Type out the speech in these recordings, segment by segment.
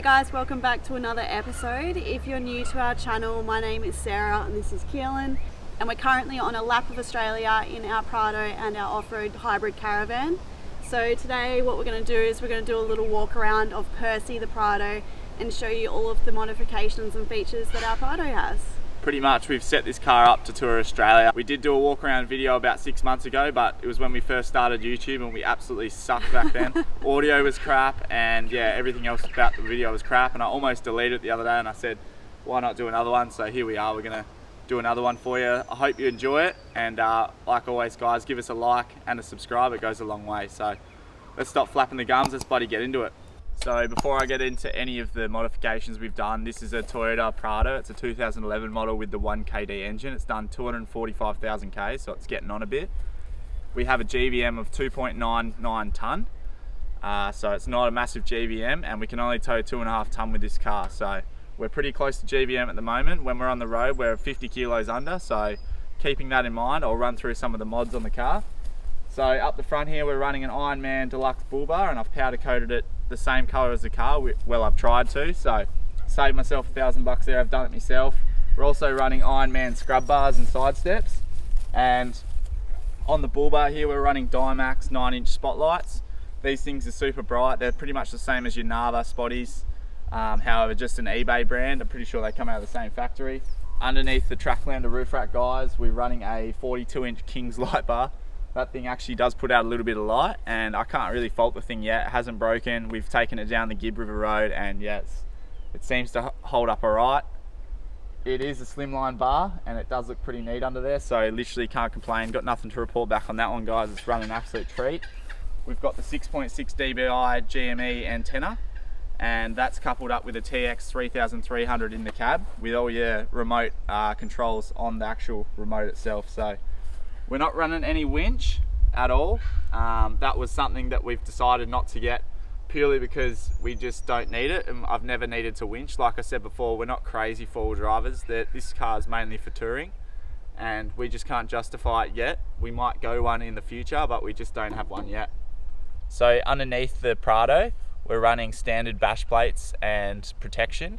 guys, welcome back to another episode. If you're new to our channel, my name is Sarah and this is Keelan, and we're currently on a lap of Australia in our Prado and our off-road hybrid caravan. So today what we're going to do is we're going to do a little walk around of Percy the Prado and show you all of the modifications and features that our Prado has. Pretty much we've set this car up to tour Australia. We did do a walk around video about 6 months ago, but it was when we first started YouTube and we absolutely sucked back then. Audio was crap and yeah, everything else about the video was crap, and I almost deleted it the other day and I said, why not do another one? So here we are, we're gonna do another one for you. I hope you enjoy it, and like always guys, give us a like and a subscribe, it goes a long way. So let's stop flapping the gums, let's bloody get into it. So before I get into any of the modifications we've done, this is a Toyota Prado. It's a 2011 model with the 1KD engine. It's done 245,000 K, so it's getting on a bit. We have a GVM of 2.99 tonne, so it's not a massive GVM, and we can only tow 2.5 tonne with this car. So we're pretty close to GVM at the moment. When we're on the road, we're 50 kilos under, so keeping that in mind, I'll run through some of the mods on the car. So up the front here, we're running an Ironman Deluxe bull bar, and I've powder coated it the same color as the car. Well, I've tried to, so saved myself $1,000 there. I've done it myself. We're also running Ironman scrub bars and side steps, and on the bull bar here we're running Dymax 9-inch spotlights. These things are super bright. They're pretty much the same as your Nava spotties, however just an eBay brand. I'm pretty sure they come out of the same factory. Underneath the Tracklander roof rack guys, we're running a 42-inch King's light bar. That thing actually does put out a little bit of light, and I can't really fault the thing yet. It hasn't broken. We've taken it down the Gibb River Road, and yes, it seems to hold up alright. It is a slimline bar, and it does look pretty neat under there, so literally can't complain. Got nothing to report back on that one guys. It's running an absolute treat. We've got the 6.6 dBi GME antenna, and that's coupled up with a TX 3300 in the cab with all your remote controls on the actual remote itself. So we're not running any winch at all. That was something that we've decided not to get purely because we just don't need it, and I've never needed to winch. Like I said before, we're not crazy four-wheel drivers. This car is mainly for touring, and we just can't justify it yet. We might go one in the future, but we just don't have one yet. So underneath the Prado, we're running standard bash plates and protection.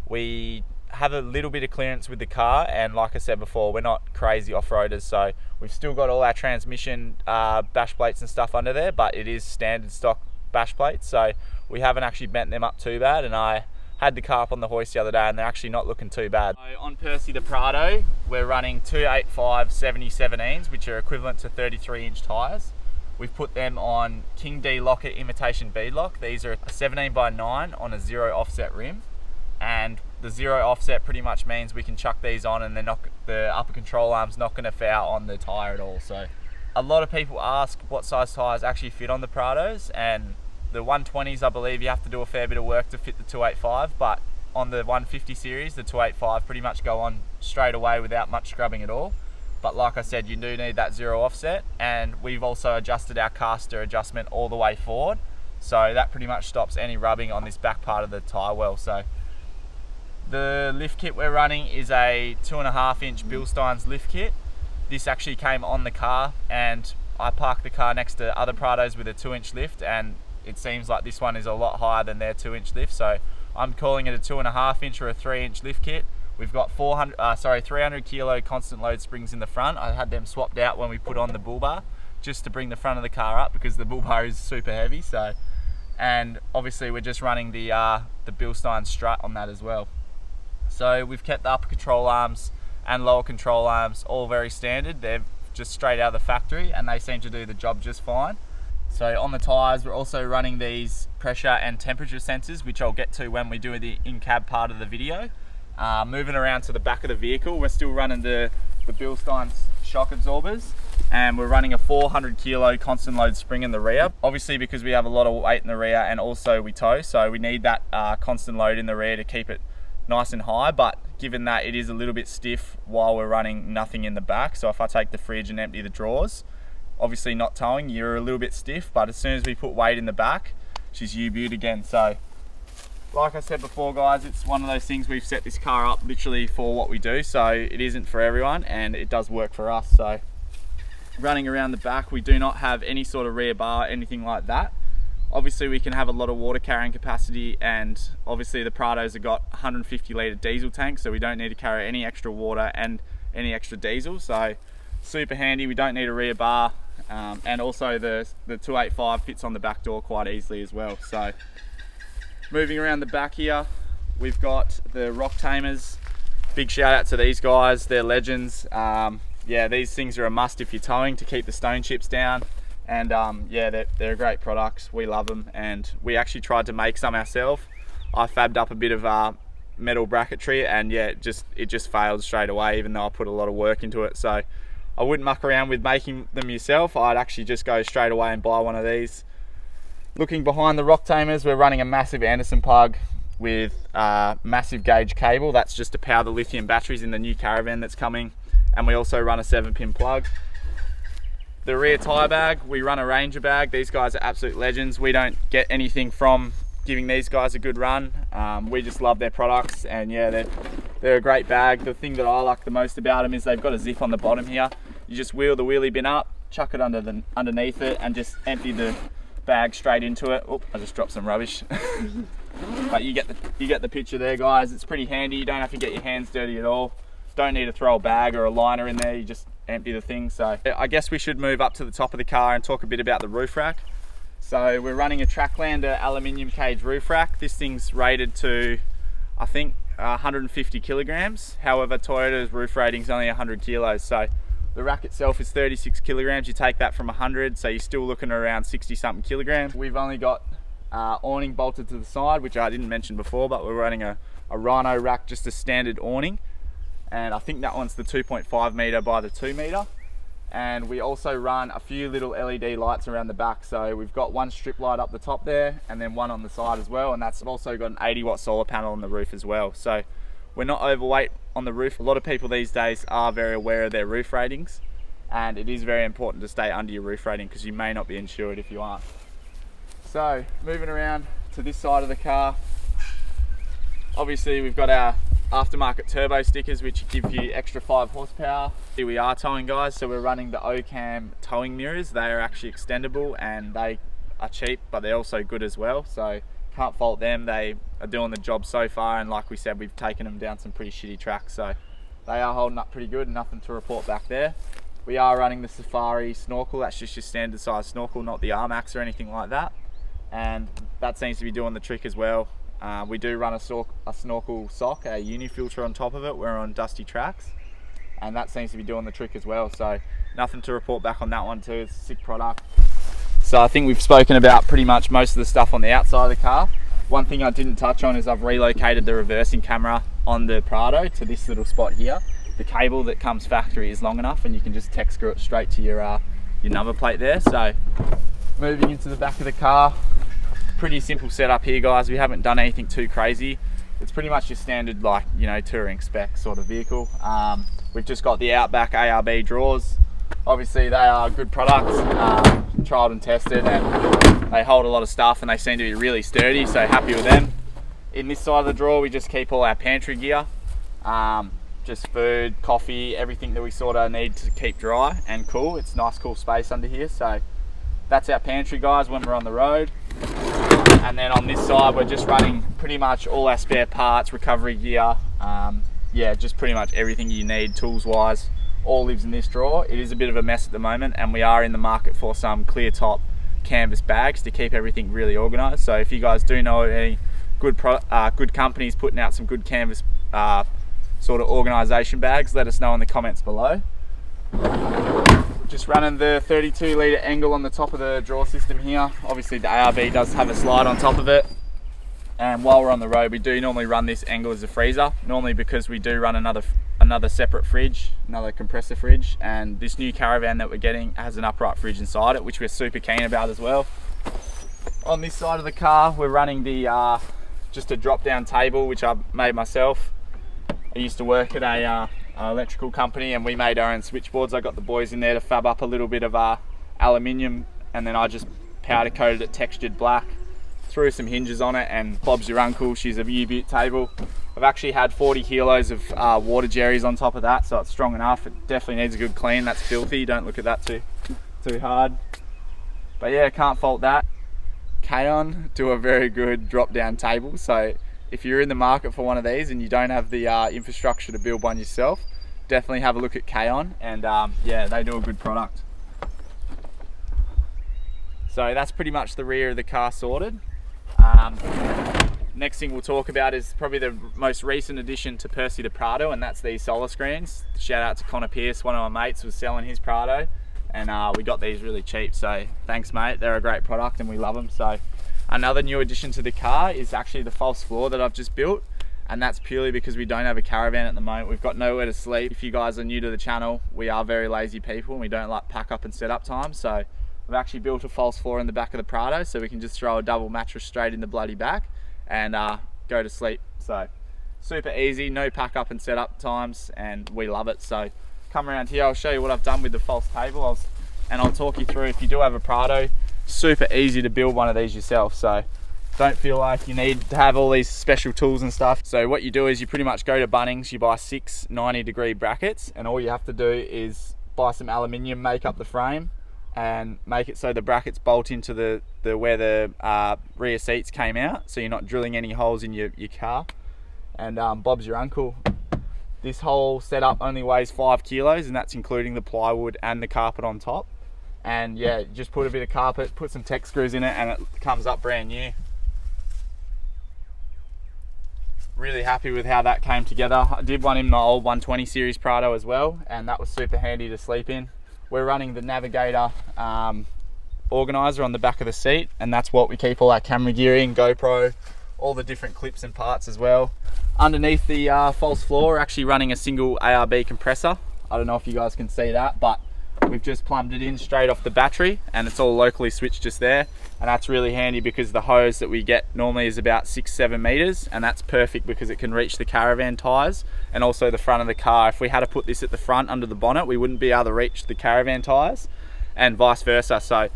We have a little bit of clearance with the car, and like I said before, we're not crazy off-roaders, so we've still got all our transmission bash plates and stuff under there, but it is standard stock bash plates, so we haven't actually bent them up too bad. And I had the car up on the hoist the other day and they're actually not looking too bad. So on Percy the Prado, we're running 285 70/17s, which are equivalent to 33-inch tyres. We've put them on Gday Locket imitation beadlock. These are a 17x9 on a 0 offset rim, and the 0 offset pretty much means we can chuck these on and the upper control arm's not going to foul on the tyre at all. So a lot of people ask what size tyres actually fit on the Prados, and the 120s I believe you have to do a fair bit of work to fit the 285, but on the 150 series the 285 pretty much go on straight away without much scrubbing at all. But like I said, you do need that 0 offset, and we've also adjusted our caster adjustment all the way forward, so that pretty much stops any rubbing on this back part of the tyre well. So the lift kit we're running is a 2.5-inch Bilstein's lift kit. This actually came on the car, and I parked the car next to other Prados with a 2-inch lift, and it seems like this one is a lot higher than their 2-inch lift, so I'm calling it a 2.5-inch or a 3-inch lift kit. We've got 300 kilo constant load springs in the front. I had them swapped out when we put on the bull bar, just to bring the front of the car up because the bull bar is super heavy. So, and obviously we're just running the Bilstein strut on that as well. So we've kept the upper control arms and lower control arms all very standard. They're just straight out of the factory, and they seem to do the job just fine. So on the tyres, we're also running these pressure and temperature sensors, which I'll get to when we do the in-cab part of the video. Moving around to the back of the vehicle, we're still running the Bilstein's shock absorbers, and we're running a 400 kilo constant load spring in the rear. Obviously because we have a lot of weight in the rear and also we tow, so we need that constant load in the rear to keep it nice and high, but given that it is a little bit stiff while we're running nothing in the back, so if I take the fridge and empty the drawers, obviously not towing, you're a little bit stiff, but as soon as we put weight in the back, she's U-built again. So like I said before guys, it's one of those things, we've set this car up literally for what we do, so it isn't for everyone, and it does work for us. So running around the back, we do not have any sort of rear bar, anything like that. Obviously we can have a lot of water carrying capacity, and obviously the Prados have got 150 litre diesel tanks, so we don't need to carry any extra water and any extra diesel, so super handy. We don't need a rear bar, and also the 285 fits on the back door quite easily as well. So moving around the back here, we've got the rock tamers. Big shout out to these guys, they're legends. Yeah, these things are a must if you're towing, to keep the stone chips down. And yeah, they're great products. We love them, and we actually tried to make some ourselves. I fabbed up a bit of metal bracketry, and yeah, it just failed straight away, even though I put a lot of work into it. So I wouldn't muck around with making them yourself. I'd actually just go straight away and buy one of these. Looking behind the rock tamers, we're running a massive Anderson plug with massive gauge cable. That's just to power the lithium batteries in the new caravan that's coming. And we also run a 7-pin plug. The rear tyre bag, we run a Ranger bag. These guys are absolute legends. We don't get anything from giving these guys a good run. We just love their products, and yeah, they're a great bag. The thing that I like the most about them is they've got a zip on the bottom here. You just wheel the wheelie bin up, chuck it underneath it, and just empty the bag straight into it. Oh, I just dropped some rubbish. But you get the picture there, guys. It's pretty handy. You don't have to get your hands dirty at all. Don't need to throw a bag or a liner in there. You just empty the thing. So I guess we should move up to the top of the car and talk a bit about the roof rack. So we're running a Tracklander aluminium cage roof rack. This thing's rated to, I think, 150 kilograms. However, Toyota's roof rating is only 100 kilos. So the rack itself is 36 kilograms. You take that from 100, so you're still looking at around 60 something kilograms. We've only got awning bolted to the side, which I didn't mention before, but we're running a Rhino rack, just a standard awning. And I think that one's the 2.5 meter by the 2 meter. And we also run a few little LED lights around the back. So we've got one strip light up the top there, and then one on the side as well. And that's also got an 80-watt solar panel on the roof as well. So we're not overweight on the roof. A lot of people these days are very aware of their roof ratings, and it is very important to stay under your roof rating, because you may not be insured if you aren't. So moving around to this side of the car, obviously we've got our aftermarket turbo stickers, which give you extra 5 horsepower. Here we are towing, guys, so we're running the OCAM towing mirrors. They are actually extendable, and they are cheap, but they're also good as well, so can't fault them. They are doing the job so far, and like we said, we've taken them down some pretty shitty tracks, so they are holding up pretty good. Nothing to report back there. We are running the Safari snorkel. That's just your standard size snorkel, not the R-Max or anything like that, and that seems to be doing the trick as well. We do run a snorkel sock, a uni-filter on top of it. We're on dusty tracks, and that seems to be doing the trick as well. So nothing to report back on that one too. It's a sick product. So I think we've spoken about pretty much most of the stuff on the outside of the car. One thing I didn't touch on is I've relocated the reversing camera on the Prado to this little spot here. The cable that comes factory is long enough, and you can just tech screw it straight to your number plate there. So moving into the back of the car, pretty simple setup here, guys. We haven't done anything too crazy. It's pretty much your standard, like, you know, touring spec sort of vehicle. We've just got the Outback ARB drawers. Obviously they are good products, tried and tested, and they hold a lot of stuff, and they seem to be really sturdy, so happy with them. In this side of the drawer, we just keep all our pantry gear, just food, coffee, everything that we sort of need to keep dry and cool. It's nice cool space under here, so that's our pantry, guys, when we're on the road. And then on this side, we're just running pretty much all our spare parts, recovery gear, yeah, just pretty much everything you need tools wise, all lives in this drawer. It is a bit of a mess at the moment, and we are in the market for some clear top canvas bags to keep everything really organized. So if you guys do know any good companies putting out some good canvas sort of organization bags, let us know in the comments below. Just running the 32 litre angle on the top of the drawer system here. Obviously the ARB does have a slide on top of it, and while we're on the road, we do normally run this angle as a freezer, normally because we do run another separate fridge, another compressor fridge, and this new caravan that we're getting has an upright fridge inside it, which we're super keen about as well. On this side of the car, we're running the just a drop down table, which I made myself. I used to work at a electrical company, and we made our own switchboards. I got the boys in there to fab up a little bit of aluminium, and then I just powder coated it textured black, threw some hinges on it, and Bob's your uncle, she's a U-Butte table. I've actually had 40 kilos of water jerrys on top of that, so it's strong enough. It definitely needs a good clean. That's filthy, don't look at that too hard. But yeah, can't fault that. Keelan do a very good drop down table, so if you're in the market for one of these and you don't have the infrastructure to build one yourself, definitely have a look at Keelan, and yeah, they do a good product. So that's pretty much the rear of the car sorted. Next thing we'll talk about is probably the most recent addition to Percy the Prado, and that's these solar screens. Shout out to Connor Pierce, one of my mates was selling his Prado, and we got these really cheap, so thanks mate, they're a great product and we love them. So another new addition to the car is actually the false floor that I've just built, and that's purely because we don't have a caravan at the moment. We've got nowhere to sleep. If you guys are new to the channel, we are very lazy people and we don't like pack up and set up time, so I've actually built a false floor in the back of the Prado so we can just throw a double mattress straight in the bloody back and go to sleep. So super easy, no pack up and set up times, and we love it. So come around here, I'll show you what I've done with the false table, and I'll talk you through, if you do have a Prado, super easy to build one of these yourself, so don't feel like you need to have all these special tools and stuff. So what you do is you pretty much go to Bunnings, you buy 6 90-degree brackets, and all you have to do is buy some aluminium, make up the frame and make it so the brackets bolt into the where the rear seats came out, so you're not drilling any holes in your car. And Bob's your uncle. This whole setup only weighs 5 kilos, and that's including the plywood and the carpet on top. And yeah, just put a bit of carpet, put some tech screws in it, and it comes up brand new. Really happy with how that came together. I did one in my old 120 series Prado as well, and that was super handy to sleep in. We're running the Navigator organizer on the back of the seat, and that's what we keep all our camera gear in, GoPro, all the different clips and parts as well. Underneath the false floor, we're actually running a single ARB compressor. I don't know if you guys can see that, but we've just plumbed it in straight off the battery, and it's all locally switched just there. And that's really handy because the hose that we get normally is about 6-7 meters, and that's perfect because it can reach the caravan tires and also the front of the car. If we had to put this at the front under the bonnet, we wouldn't be able to reach the caravan tires, and vice versa. So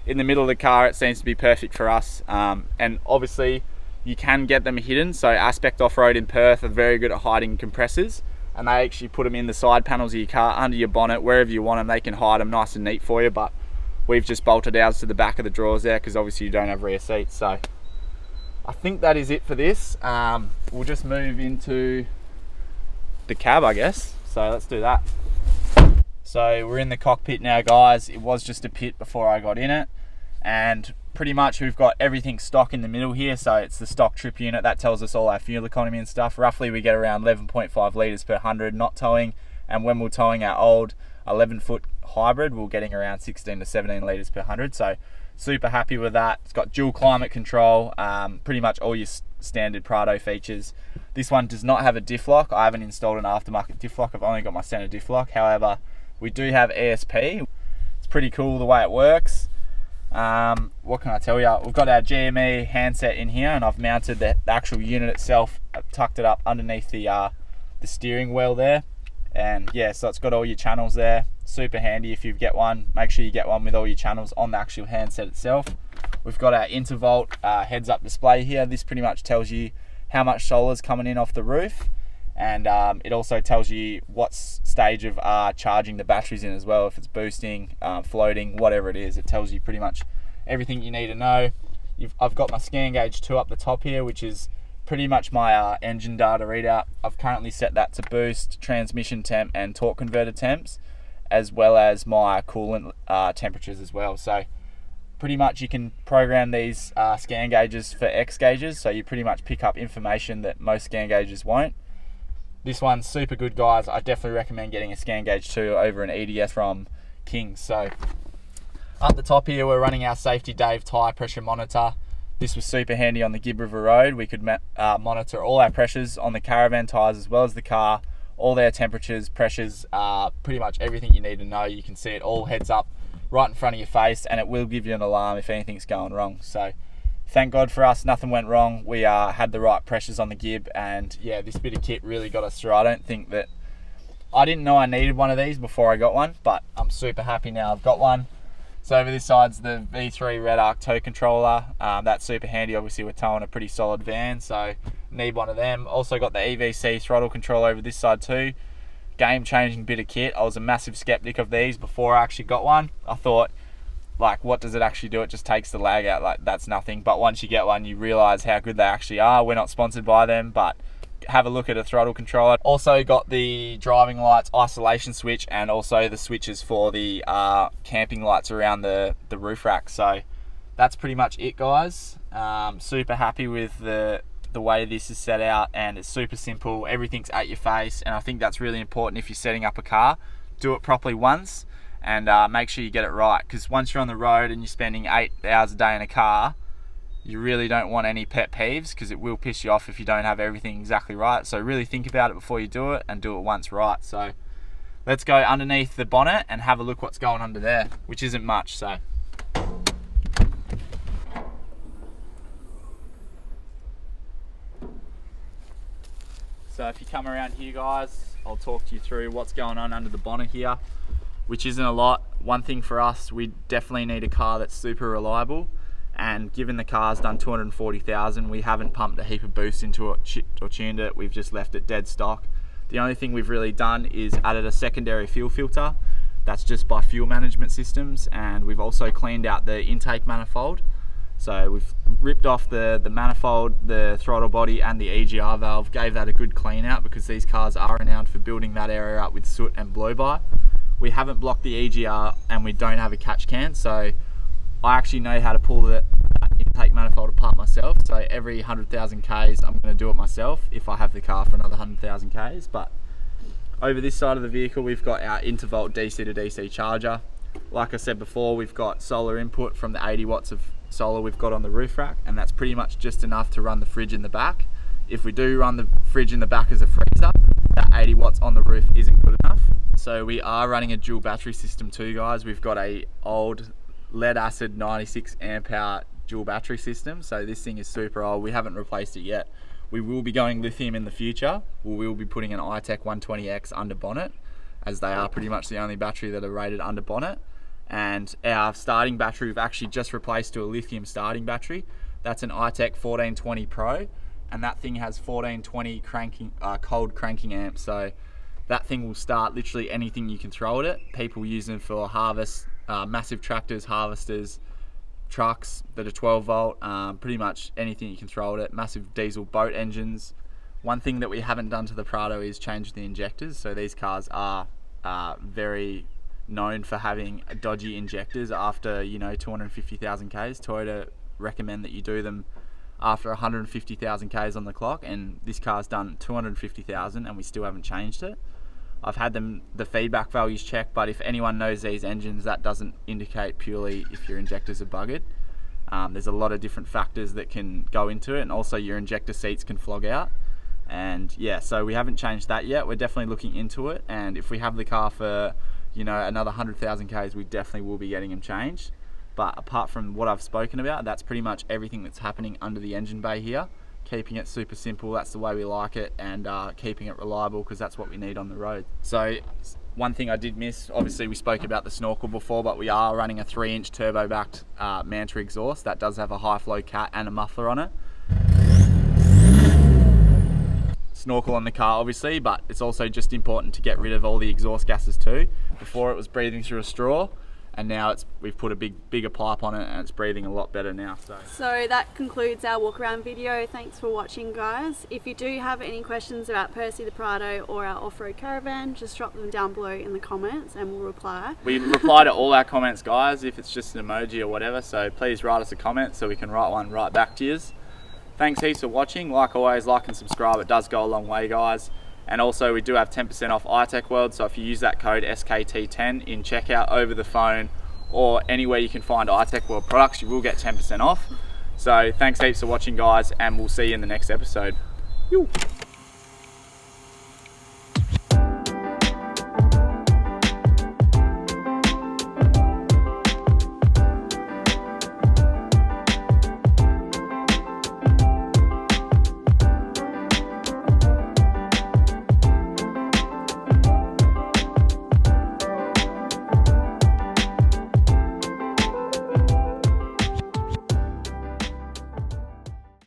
in the middle of the car, it seems to be perfect for us. And obviously you can get them hidden. So Aspect Offroad in Perth are very good at hiding compressors, and they actually put them in the side panels of your car, under your bonnet, wherever you want them. They can hide them nice and neat for you, but we've just bolted ours to the back of the drawers there because obviously you don't have rear seats. So I think that is it for this. We'll just move into the cab, I guess. So let's do that. So we're in the cockpit now, guys. It was just a pit before I got in it, and pretty much we've got everything stock in the middle here. So it's the stock trip unit that tells us all our fuel economy and stuff. Roughly we get around 11.5 litres per 100 not towing, and when we're towing our old 11-foot hybrid, we're getting around 16 to 17 litres per 100. So super happy with that. It's got dual climate control, pretty much all your standard Prado features. This one does not have a diff lock. I haven't installed an aftermarket diff lock. I've only got my center diff lock. However, we do have ESP. It's pretty cool the way it works. What can I tell you? We've got our GME handset in here, and I've mounted the actual unit itself. I've tucked it up underneath the steering wheel there. And yeah, so it's got all your channels there. Super handy if you get one. Make sure you get one with all your channels on the actual handset itself. We've got our intervolt heads up display here. This pretty much tells you how much solar is coming in off the roof, and it also tells you what stage of charging the batteries in as well. If it's boosting, floating, whatever it is, it tells you pretty much everything you need to know. I've got my scan gauge 2 up the top here, which is pretty much my engine data readout. I've currently set that to boost, transmission temp and torque converter temps, as well as my coolant temperatures as well. So pretty much you can program these scan gauges for X gauges, so you pretty much pick up information that most scan gauges won't. This one's super good, guys. I definitely recommend getting a scan gauge 2 over an EDS from King. So up the top here, we're running our Safety Dave tyre pressure monitor. This was super handy on the Gibb River Road. We could monitor all our pressures on the caravan tyres as well as the car, all their temperatures, pressures, pretty much everything you need to know. You can see it all heads up right in front of your face, and it will give you an alarm if anything's going wrong. So thank God for us, nothing went wrong. We had the right pressures on the Gibb, and yeah, this bit of kit really got us through. I didn't know I needed one of these before I got one, but I'm super happy now I've got one. So over this side's the V3 Red Arc tow controller. That's super handy. Obviously we're towing a pretty solid van, so need one of them. Also got the EVC throttle control over this side too. Game changing bit of kit. I was a massive skeptic of these before I actually got one. I thought like, what does it actually do? It just takes the lag out, like that's nothing. But once you get one, you realize how good they actually are. We're not sponsored by them, but have a look at a throttle controller. Also got the driving lights isolation switch, and also the switches for the camping lights around the roof rack. So that's pretty much it, guys. Super happy with the way this is set out, and it's super simple. Everything's at your face, and I think that's really important if you're setting up a car. Do it properly once, and make sure you get it right, because once you're on the road and you're spending 8 hours a day in a car, you really don't want any pet peeves, because it will piss you off if you don't have everything exactly right. So really think about it before you do it, and do it once right. So let's go underneath the bonnet and have a look what's going under there, which isn't much. So if you come around here, guys, I'll talk to you through what's going on under the bonnet here, which isn't a lot. One thing for us, we definitely need a car that's super reliable, and given the car's done 240,000, we haven't pumped a heap of boost into it or tuned it. We've just left it dead stock. The only thing we've really done is added a secondary fuel filter. That's just by Fuel Management Systems, and we've also cleaned out the intake manifold. So we've ripped off the manifold, the throttle body, and the EGR valve, gave that a good clean out, because these cars are renowned for building that area up with soot and blow-by. We haven't blocked the EGR, and we don't have a catch can, so I actually know how to pull that intake manifold apart myself. So every 100,000 Ks, I'm going to do it myself if I have the car for another 100,000 Ks. But over this side of the vehicle, we've got our intervolt DC to DC charger. Like I said before, we've got solar input from the 80 watts of solar we've got on the roof rack, and that's pretty much just enough to run the fridge in the back. If we do run the fridge in the back as a freezer, that 80 watts on the roof isn't good enough. So we are running a dual battery system too, guys. We've got a old lead acid 96 amp hour dual battery system. So this thing is super old. We haven't replaced it yet. We will be going lithium in the future. We will be putting an iTech 120X under bonnet, as they are pretty much the only battery that are rated under bonnet. And our starting battery, we've actually just replaced to a lithium starting battery. That's an iTech 1420 Pro, and that thing has 1420 cranking, cold cranking amps. So that thing will start literally anything you can throw at it. People use them for harvest, massive tractors, harvesters, trucks that are 12 volt, pretty much anything you can throw at it. Massive diesel boat engines. One thing that we haven't done to the Prado is change the injectors. So these cars are very known for having dodgy injectors after 250,000 Ks. Toyota recommend that you do them after 150,000 Ks on the clock, and this car's done 250,000 and we still haven't changed it. I've had the feedback values checked, but if anyone knows these engines, that doesn't indicate purely if your injectors are buggered. There's a lot of different factors that can go into it, and also your injector seats can flog out. And yeah, so we haven't changed that yet. We're definitely looking into it, and if we have the car for another 100,000 Ks, we definitely will be getting them changed. But apart from what I've spoken about, that's pretty much everything that's happening under the engine bay here. Keeping it super simple, that's the way we like it, and keeping it reliable, because that's what we need on the road. So one thing I did miss, obviously we spoke about the snorkel before, but we are running a 3-inch turbo-backed Manta exhaust. That does have a high-flow cat and a muffler on it. Snorkel on the car obviously, but it's also just important to get rid of all the exhaust gases too. Before it was breathing through a straw, and now we've put a bigger pipe on it, and it's breathing a lot better now. So that concludes our walk around video. Thanks for watching, guys. If you do have any questions about Percy the Prado or our off-road caravan, just drop them down below in the comments and we'll reply. We reply to all our comments, guys, if it's just an emoji or whatever, so please write us a comment so we can write one right back to you. Thanks heaps for watching. Like always, like and subscribe. It does go a long way, guys. And also we do have 10% off iTech World, so if you use that code SKT10 in checkout over the phone or anywhere you can find iTech World products, you will get 10% off. So thanks heaps for watching, guys, and we'll see you in the next episode. Yoo.